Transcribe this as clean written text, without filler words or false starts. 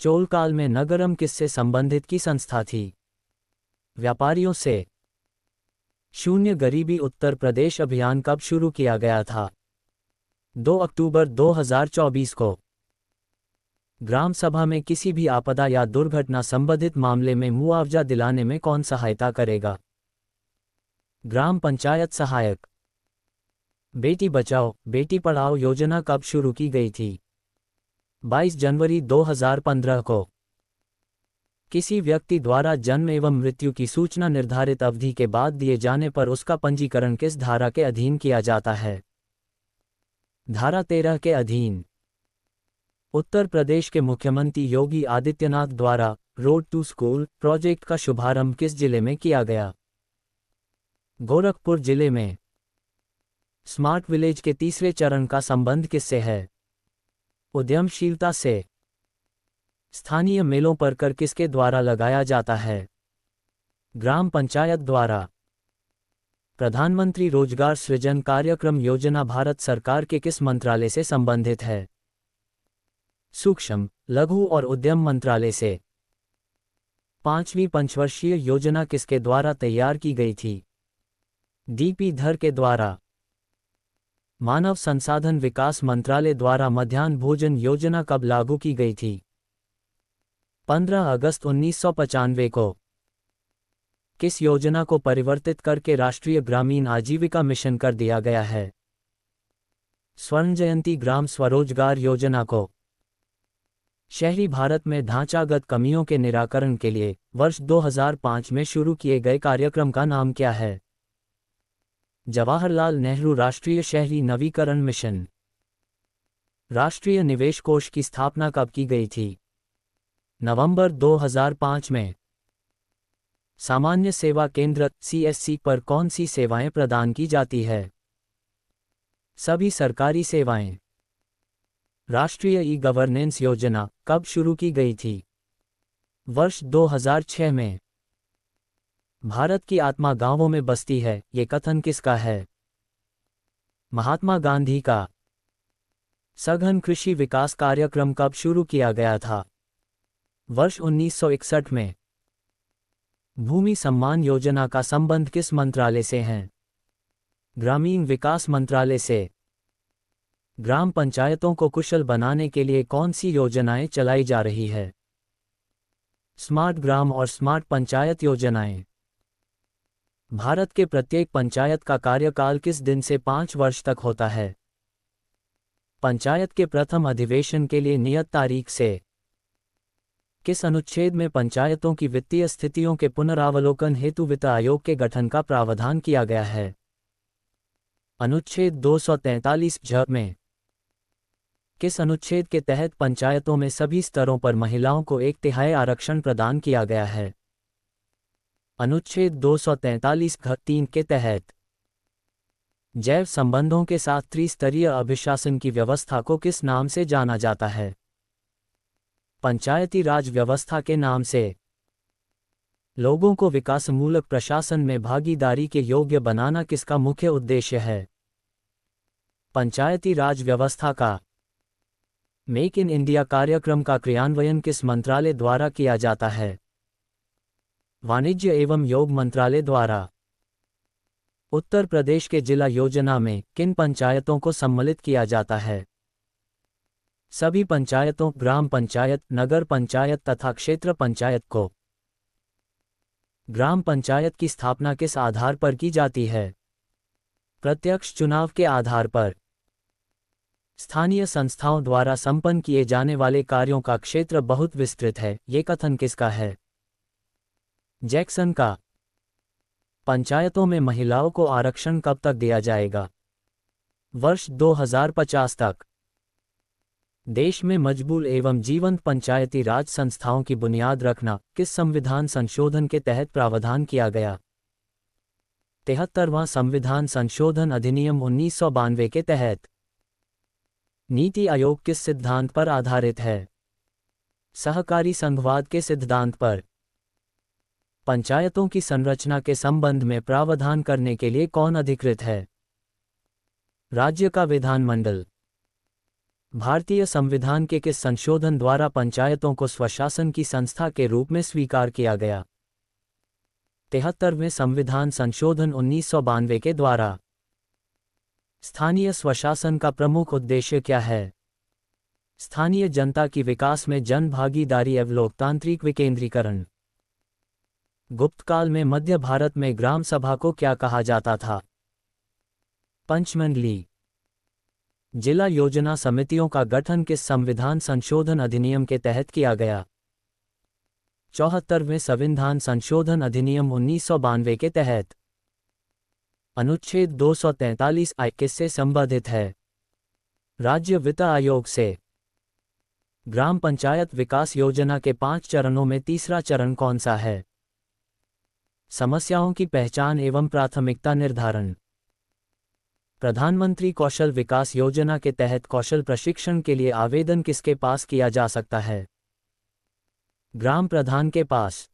चोल काल में नगरम किससे संबंधित की संस्था थी? व्यापारियों से। शून्य गरीबी उत्तर प्रदेश अभियान कब शुरू किया गया था? 2 अक्टूबर 2024 को। ग्राम सभा में किसी भी आपदा या दुर्घटना संबंधित मामले में मुआवजा दिलाने में कौन सहायता करेगा? ग्राम पंचायत सहायक। बेटी बचाओ बेटी पढ़ाओ योजना कब शुरू की गई थी? 22 जनवरी 2015 को। किसी व्यक्ति द्वारा जन्म एवं मृत्यु की सूचना निर्धारित अवधि के बाद दिए जाने पर उसका पंजीकरण किस धारा के अधीन किया जाता है? धारा 13 के अधीन। उत्तर प्रदेश के मुख्यमंत्री योगी आदित्यनाथ द्वारा रोड टू स्कूल प्रोजेक्ट का शुभारंभ किस जिले में किया गया? गोरखपुर जिले में। स्मार्ट विलेज के तीसरे चरण का संबंध किससे है? उद्यमशीलता से। स्थानीय मेलों पर कर किसके द्वारा लगाया जाता है? ग्राम पंचायत द्वारा। प्रधानमंत्री रोजगार सृजन कार्यक्रम योजना भारत सरकार के किस मंत्रालय से संबंधित है? सूक्ष्म, लघु और उद्यम मंत्रालय से। 5वीं पंचवर्षीय योजना किसके द्वारा तैयार की गई थी? डीपी धर के द्वारा। मानव संसाधन विकास मंत्रालय द्वारा मध्याह्न भोजन योजना कब लागू की गई थी? 15 अगस्त 1995 को। किस योजना को परिवर्तित करके राष्ट्रीय ग्रामीण आजीविका मिशन कर दिया गया है? स्वर्ण जयंती ग्राम स्वरोजगार योजना को। शहरी भारत में ढांचागत कमियों के निराकरण के लिए वर्ष 2005 में शुरू किए गए कार्यक्रम का नाम क्या है? जवाहरलाल नेहरू राष्ट्रीय शहरी नवीकरण मिशन। राष्ट्रीय निवेश कोष की स्थापना कब की गई थी? नवंबर 2005 में। सामान्य सेवा केंद्र CSC पर कौन सी सेवाएं प्रदान की जाती है? सभी सरकारी सेवाएं। राष्ट्रीय ई-गवर्नेंस योजना कब शुरू की गई थी? वर्ष 2006 में। भारत की आत्मा गांवों में बसती है, ये कथन किसका है? महात्मा गांधी का। सघन कृषि विकास कार्यक्रम कब शुरू किया गया था? वर्ष 1961 में। भूमि सम्मान योजना का संबंध किस मंत्रालय से है? ग्रामीण विकास मंत्रालय से। ग्राम पंचायतों को कुशल बनाने के लिए कौन सी योजनाएं चलाई जा रही है? स्मार्ट ग्राम और स्मार्ट पंचायत योजनाएं। भारत के प्रत्येक पंचायत का कार्यकाल किस दिन से 5 वर्ष तक होता है? पंचायत के प्रथम अधिवेशन के लिए नियत तारीख से। किस अनुच्छेद में पंचायतों की वित्तीय स्थितियों के पुनरावलोकन हेतु वित्त आयोग के गठन का प्रावधान किया गया है? अनुच्छेद 243 ज में। किस अनुच्छेद के तहत पंचायतों में सभी स्तरों पर महिलाओं को 1/3 आरक्षण प्रदान किया गया है? अनुच्छेद 243 घ 3 के तहत। जैव संबंधों के साथ त्रिस्तरीय अभिशासन की व्यवस्था को किस नाम से जाना जाता है? पंचायती राज व्यवस्था के नाम से। लोगों को विकासमूलक प्रशासन में भागीदारी के योग्य बनाना किसका मुख्य उद्देश्य है? पंचायती राज व्यवस्था का। मेक इन इंडिया कार्यक्रम का क्रियान्वयन किस मंत्रालय द्वारा किया जाता है? वाणिज्य एवं योग मंत्रालय द्वारा। उत्तर प्रदेश के जिला योजना में किन पंचायतों को सम्मिलित किया जाता है? सभी पंचायतों, ग्राम पंचायत, नगर पंचायत तथा क्षेत्र पंचायत को। ग्राम पंचायत की स्थापना किस आधार पर की जाती है? प्रत्यक्ष चुनाव के आधार पर। स्थानीय संस्थाओं द्वारा संपन्न किए जाने वाले कार्यों का क्षेत्र बहुत विस्तृत है, ये कथन किसका है? जैक्सन का। पंचायतों में महिलाओं को आरक्षण कब तक दिया जाएगा? वर्ष 2050 तक। देश में मजबूत एवं जीवंत पंचायती राज संस्थाओं की बुनियाद रखना किस संविधान संशोधन के तहत प्रावधान किया गया? 73वां संविधान संशोधन अधिनियम 1992 के तहत। नीति आयोग किस सिद्धांत पर आधारित है? सहकारी संघवाद के सिद्धांत पर। पंचायतों की संरचना के संबंध में प्रावधान करने के लिए कौन अधिकृत है? राज्य का विधानमंडल। भारतीय संविधान के किस संशोधन द्वारा पंचायतों को स्वशासन की संस्था के रूप में स्वीकार किया गया? 73वें संविधान संशोधन 1992 के द्वारा। स्थानीय स्वशासन का प्रमुख उद्देश्य क्या है? स्थानीय जनता की विकास में जन भागीदारी एवं लोकतांत्रिक विकेंद्रीकरण। गुप्तकाल में मध्य भारत में ग्राम सभा को क्या कहा जाता था? पंचमंडली। जिला योजना समितियों का गठन किस संविधान संशोधन अधिनियम के तहत किया गया? 74वें संविधान संशोधन अधिनियम 1992 के तहत। अनुच्छेद 243 आई किससे संबंधित है? राज्य वित्त आयोग से। ग्राम पंचायत विकास योजना के 5 चरणों में तीसरा चरण कौन सा है? समस्याओं की पहचान एवं प्राथमिकता निर्धारण। प्रधानमंत्री कौशल विकास योजना के तहत कौशल प्रशिक्षण के लिए आवेदन किसके पास किया जा सकता है? ग्राम प्रधान के पास।